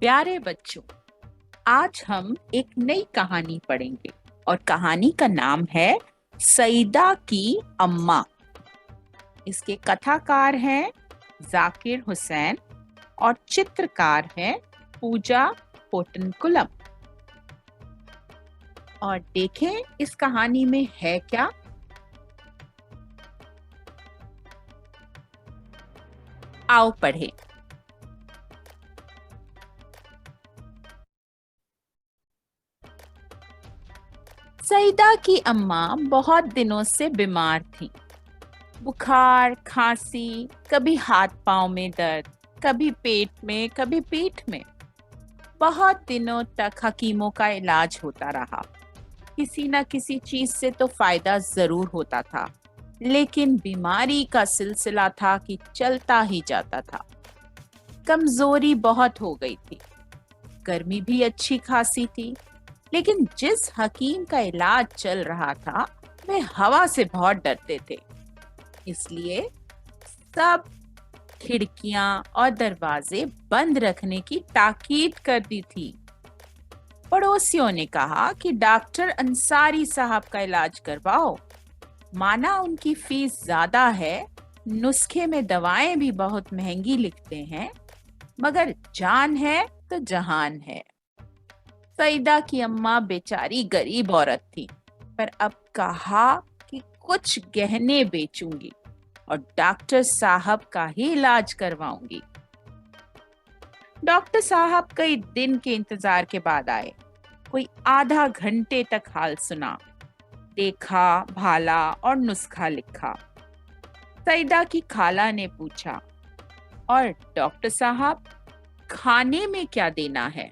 प्यारे बच्चों, आज हम एक नई कहानी पढ़ेंगे और कहानी का नाम है सईदा की अम्मा। इसके कथाकार हैं जाकिर हुसैन और चित्रकार हैं पूजा पोटनकुलम। और देखें इस कहानी में है क्या। आओ पढ़ें। सईदा की अम्मा बहुत दिनों से बीमार थी। बुखार, खांसी, कभी हाथ पांव में दर्द, कभी पेट में, कभी पीठ में। बहुत दिनों तक हकीमों का इलाज होता रहा। किसी न किसी चीज से तो फायदा जरूर होता था, लेकिन बीमारी का सिलसिला था कि चलता ही जाता था। कमजोरी बहुत हो गई थी। गर्मी भी अच्छी खासी थी, लेकिन जिस हकीम का इलाज चल रहा था वे हवा से बहुत डरते थे। इसलिए सब खिड़कियां और दरवाजे बंद रखने की ताकीद कर दी थी। पड़ोसियों ने कहा कि डॉक्टर अंसारी साहब का इलाज करवाओ। माना उनकी फीस ज्यादा है, नुस्खे में दवाएं भी बहुत महंगी लिखते हैं, मगर जान है तो जहान है। सईदा की अम्मा बेचारी गरीब औरत थी, पर अब कहा कि कुछ गहने बेचूंगी और डॉक्टर साहब का ही इलाज करवाऊंगी। डॉक्टर साहब कई दिन के इंतजार के बाद आए। कोई आधा घंटे तक हाल सुना, देखा, भाला और नुस्खा लिखा। सईदा की खाला ने पूछा, और डॉक्टर साहब, खाने में क्या देना है?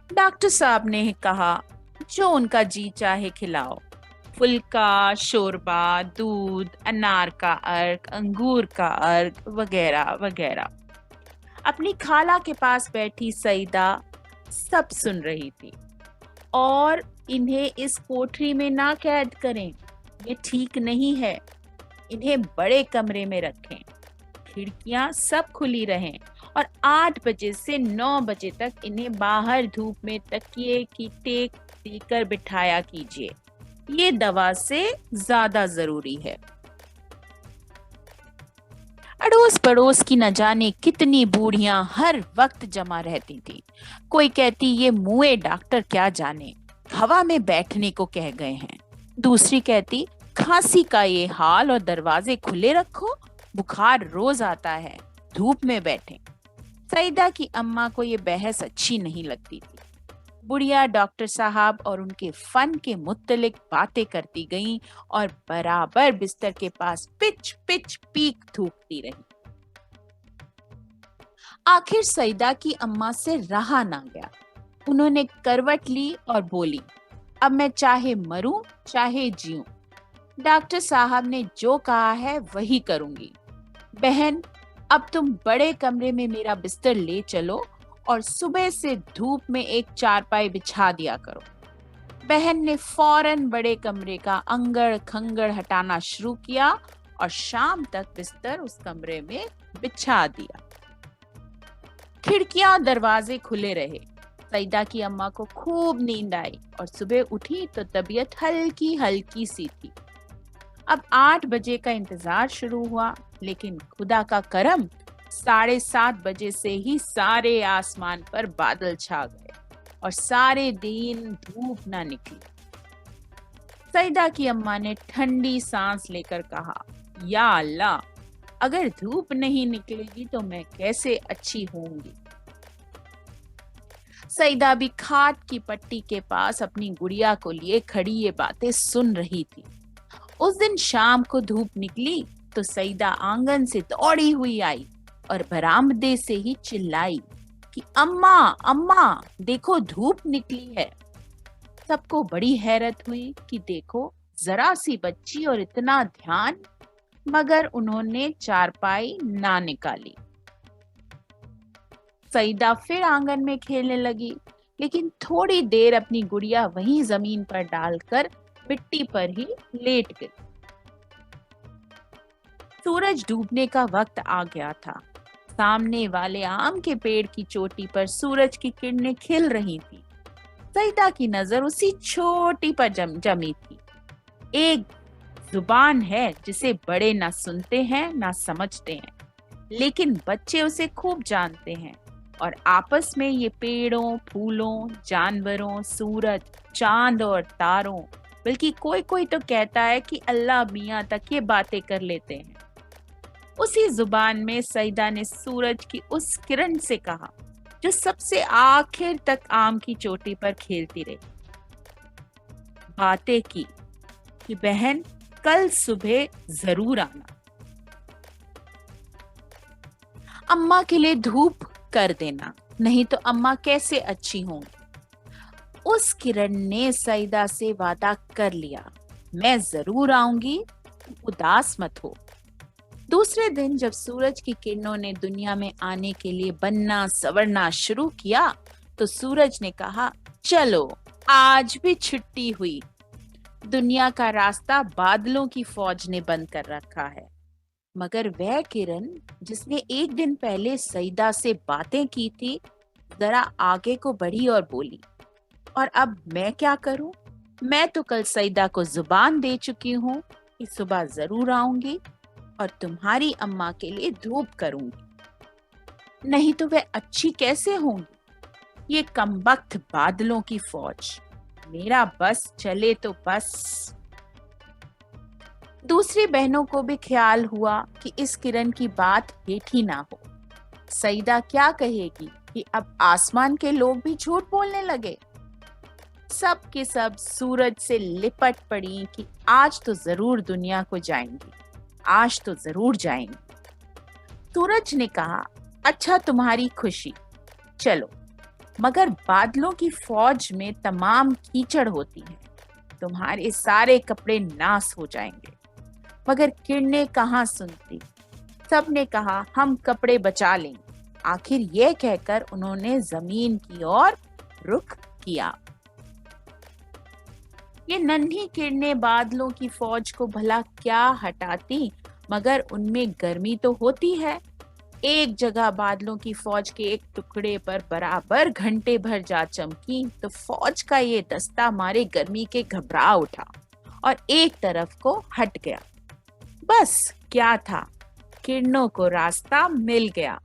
डॉक्टर साहब ने कहा, जो उनका जी चाहे खिलाओ। फुल्का, शोरबा, दूध, अनार का अर्क, अंगूर का अर्क, वगैरह वगैरह। अपनी खाला के पास बैठी सईदा सब सुन रही थी। और इन्हें इस कोठरी में ना कैद करें, ये ठीक नहीं है। इन्हें बड़े कमरे में रखें, खिड़कियां सब खुली रहें और 8 बजे से 9 बजे तक इन्हें बाहर धूप में तकिए की टेक देकर बिठाया कीजिए। ये दवा से ज्यादा जरूरी है। अड़ोस पड़ोस की न जाने कितनी बूढ़ियां हर वक्त जमा रहती थी। कोई कहती ये मुए डॉक्टर क्या जाने, हवा में बैठने को कह गए हैं। दूसरी कहती खांसी का ये हाल और दरवाजे खुले रखो, बुखार रोज आता है, धूप में बैठे। सईदा की अम्मा को ये बहस अच्छी नहीं लगती थी। बुढ़िया डॉक्टर साहब और उनके फन के मुत्तलिक बातें करती गईं और बराबर बिस्तर के पास पिच पिच पीक थूकती रही। आखिर सईदा की अम्मा से रहा ना गया। उन्होंने करवट ली और बोली, अब मैं चाहे मरूं चाहे जीऊं, डॉक्टर साहब ने जो कहा है वही करूंगी। बहन, अब तुम बड़े कमरे में मेरा बिस्तर ले चलो और सुबह से धूप में एक चारपाई बिछा दिया करो। बहन ने फौरन बड़े कमरे का अंगड़ खंगड़ हटाना शुरू किया और शाम तक बिस्तर उस कमरे में बिछा दिया। खिड़कियां दरवाजे खुले रहे। सईदा की अम्मा को खूब नींद आई और सुबह उठी तो तबीयत हल्की हल्की सी थी। अब 8 बजे का इंतजार शुरू हुआ, लेकिन खुदा का करम, 7:30 बजे से ही सारे आसमान पर बादल छा गए और सारे दिन धूप ना निकली। सईदा की अम्मा ने ठंडी सांस लेकर कहा, या अल्लाह, अगर धूप नहीं निकलेगी तो मैं कैसे अच्छी होंगी। सईदा भी खाट की पट्टी के पास अपनी गुड़िया को लिए खड़ी ये बातें सुन रही थी। उस दिन शाम को धूप निकली तो सईदा आंगन से दौड़ी हुई आई और बरामदे से ही चिल्लाई कि अम्मा अम्मा, देखो धूप निकली है। सबको बड़ी हैरत हुई कि देखो, जरा सी बच्ची और इतना ध्यान, मगर उन्होंने चारपाई ना निकाली। सईदा फिर आंगन में खेलने लगी, लेकिन थोड़ी देर अपनी गुड़िया वहीं जमीन पर डालकर मिट्टी पर ही लेट गई। सूरज डूबने का वक्त आ गया था। सामने वाले आम के पेड़ की चोटी पर सूरज की किरणें खिल रही थी। सईदा की नजर उसी छोटी पर जमी थी। एक जुबान है जिसे बड़े ना सुनते हैं ना समझते हैं, लेकिन बच्चे उसे खूब जानते हैं। और आपस में ये पेड़ों, फूलों, जानवरों, सूरज, चांद और तारों, बल्कि कोई कोई तो कहता है कि अल्लाह मियाँ तक ये बातें कर लेते हैं। उसी जुबान में सईदा ने सूरज की उस किरण से कहा जो सबसे आखिर तक आम की चोटी पर खेलती रही। बातें की कि बहन, कल सुबह जरूर आना। अम्मा के लिए धूप कर देना, नहीं तो अम्मा कैसे अच्छी होंगी। उस किरण ने सईदा से वादा कर लिया, मैं जरूर आऊंगी, उदास मत हो। दूसरे दिन जब सूरज की किरणों ने दुनिया में आने के लिए बनना संवरना शुरू किया, तो सूरज ने कहा, चलो आज भी छुट्टी हुई। दुनिया का रास्ता बादलों की फौज ने बंद कर रखा है। मगर वह किरण जिसने एक दिन पहले सईदा से बातें की थी, जरा आगे को बढ़ी और बोली, और अब मैं क्या करूं? मैं तो कल सईदा को जुबान दे चुकी हूँ कि सुबह जरूर आऊंगी और तुम्हारी अम्मा के लिए धूप करूंगी। नहीं तो वह अच्छी कैसे होंगी? ये कमबख्त बादलों की फौज, मेरा बस चले तो बस। दूसरी बहनों को भी ख्याल हुआ कि इस किरण की बात हेठी ना हो। सईदा क्या कहेगी कि अब आसमान के लोग भी झूठ बोलने लगे। सब के सब सूरज से लिपट पड़ी कि आज तो जरूर दुनिया को जाएंगी, आज तो जरूर जाएंगी। सूरज ने कहा, अच्छा तुम्हारी खुशी, चलो, मगर बादलों की फौज में तमाम कीचड़ होती है, तुम्हारे सारे कपड़े नाश हो जाएंगे। मगर किरणें कहाँ सुनती। सबने कहा, हम कपड़े बचा लेंगे। आखिर यह कहकर उन्होंने जमीन की ओर रुख किया। ये नन्ही किरणें बादलों की फौज को भला क्या हटाती, मगर उनमें गर्मी तो होती है। एक जगह बादलों की फौज के एक टुकड़े पर बराबर घंटे भर जा चमकी तो फौज का ये दस्ता मारे गर्मी के घबरा उठा और एक तरफ को हट गया। बस क्या था, किरणों को रास्ता मिल गया।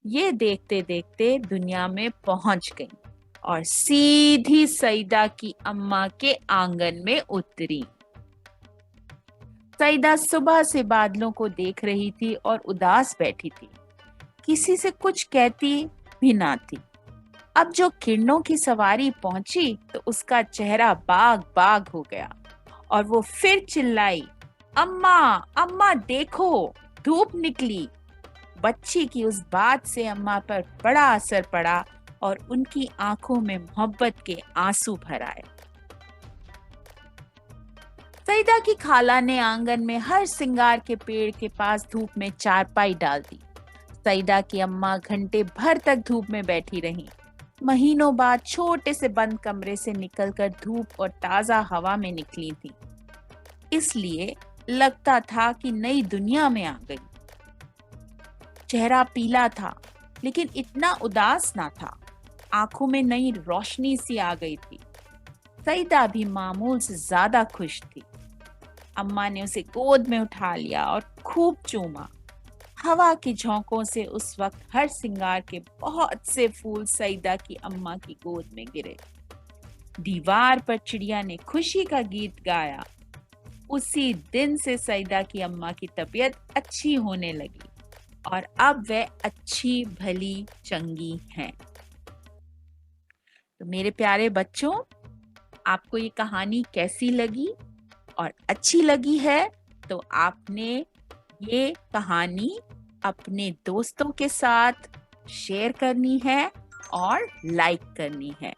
ये देखते देखते दुनिया में पहुंच गई और सीधी सईदा की अम्मा के आंगन में उतरी। सईदा सुबह से बादलों को देख रही थी और उदास बैठी थी, किसी से कुछ कहती भी ना थी। अब जो किरणों की सवारी पहुंची तो उसका चेहरा बाग बाग हो गया और वो फिर चिल्लाई, अम्मा अम्मा देखो, धूप निकली। बच्ची की उस बात से अम्मा पर बड़ा असर पड़ा और उनकी आंखों में मोहब्बत के आंसू भर आए। सईदा की खाला ने आंगन में हर सिंगार के पेड़ के पास धूप में चारपाई डाल दी। सईदा की अम्मा घंटे भर तक धूप में बैठी रहीं। महीनों बाद छोटे से बंद कमरे से निकलकर धूप और ताजा हवा में निकली थी, इसलिए लगता था कि नई दुनिया में आ गई। चेहरा पीला था लेकिन इतना उदास ना था। आंखों में नई रोशनी सी आ गई थी। सईदा भी मामूल से ज्यादा खुश थी। अम्मा ने उसे गोद में उठा लिया और खूब चूमा। हवा की झोंकों से उस वक्त हर सिंगार के बहुत से फूल सईदा की अम्मा की गोद में गिरे। दीवार पर चिड़िया ने खुशी का गीत गाया। उसी दिन से सईदा की अम्मा की तबीयत अच्छी होने लगी और अब वह अच्छी भली चंगी हैं। तो मेरे प्यारे बच्चों, आपको ये कहानी कैसी लगी और अच्छी लगी है तो आपने ये कहानी अपने दोस्तों के साथ शेयर करनी है और लाइक करनी है।